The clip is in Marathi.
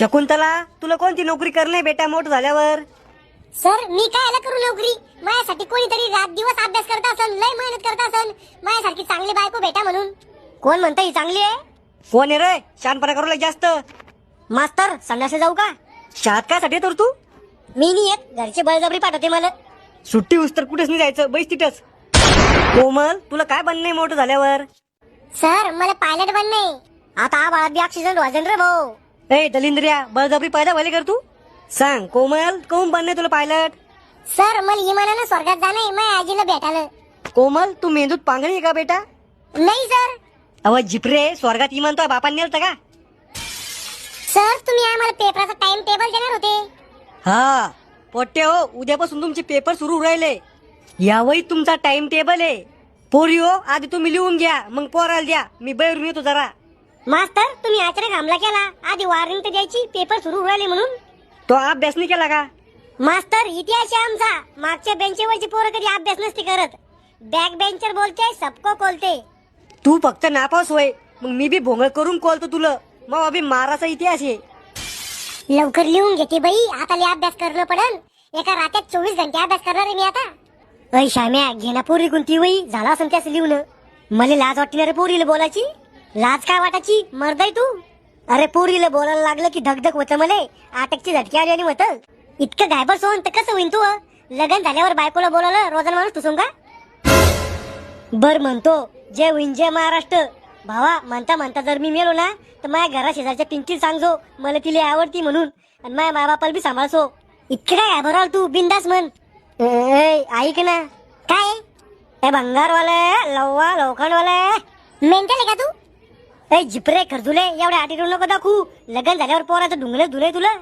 शकुंतला, तुला कोणती नोकरी करणे बेटा मोठ झाल्यावर? सर मी काय करू नोकरी? माझ्यासाठी कोणीतरी रात दिवस अभ्यास करत असेल, लय मेहनत करत असेल, माझ्यासारखी चांगली बायको भेटा म्हणून. कोण म्हणतं ही चांगली आहे? कोण आहे रे शहाणपणा करू लाग जास्त? मास्तर संन्यासी जाऊ का? शाळेत काय साठी तर तू? मी नाही येत, घरचे बळजबरी पाठवते मला. सुट्टी उस्तर कुठेच नाही जायचं, बैस तिथंच. कोमल, तुला काय बनणे मोठं झाल्यावर? सर मला पायलट बनणे. आता बाळात बी ऑक्सिजन वाजन रे भाऊ. ए दलिंद्रिया, बळजबरी पैदा व्हायला कर तू. सांग कोमल, कोण बनणे तुला पायलट? सर मला विमानानं स्वर्गात जाणे, माझ्या आजीला भेटायला. कोमल, तू मेंदूत पांगळी आहे का बेटा? नाही सर. अव जिपरे, स्वर्गात इमान तो बापांनी नेलता का? सर तुम्ही आम्हाला पेपराचा टाइम टेबल देणार होते. हा पोट्टे हो, उद्यापासून तुमचे पेपर सुरू राहिले. यावेळी तुमचा टाइम टेबल आहे. पोरी हो, आधी तुम्ही लिहून घ्या, मग पोराला द्या. मी बाहेरून येतो जरा. मास्तर तुम्ही आचरण हमला केला, आधी वॉर्निंग तर द्यायची, पेपर सुरू राहिले म्हणून. तो अभ्यास नाही केला का? मास्तर इतिहास आहे आमचा. मागच्या बेंचवरची पोरं कधी अभ्यास नसते करत. बॅक बेंचर बोलते सबको कोलते. तू फक्त नापास होय, मग मी बी भोंगळ करून कोलतो तुला. मग अभि माराचा इतिहास आहे. लवकर लिहून घेते बाई, आता लय अभ्यास करणं पडल. एका रात्यात 24 घंटे अभ्यास करणार आहे मी आता. अय श्याम्या, घेना पोरी कोणती वही झाला असं त्याच लिहून. मला लाज वाटली रे पोरीला बोलायची. लाज काय वाटायची, मर्दाय तू. अरे पोरीला बोलायला लागलं की धगधग होतं मले. अटकची झटकी आली आणि होतं. इतकं घायबर सोन तर कसं होईन तू? लग्न झाल्यावर बायकोला बोलायला रोजन माणूस तुसून का? बर म्हणतो, जय होईन जय महाराष्ट्र. भावा म्हणता म्हणता जर मी मेलो ना, तर माझ्या घरा शेजारच्या पिंकीला सांगजो मला तिला आवडती म्हणून, आणि माझ्या माय बापाला बी सांभाळसो. इतकं काय घाबराल तू, बिंदास म्हण. ऐक ना. काय? ए भंगारवाला, लव्वा लोखंडवाला, मेंटल आहे का तू? ए जिपरे खरजुले, एवढ्या अटीट्यूड नको दाखवू. लग्न झाल्यावर पोराचं ढुंगले धुले तुला.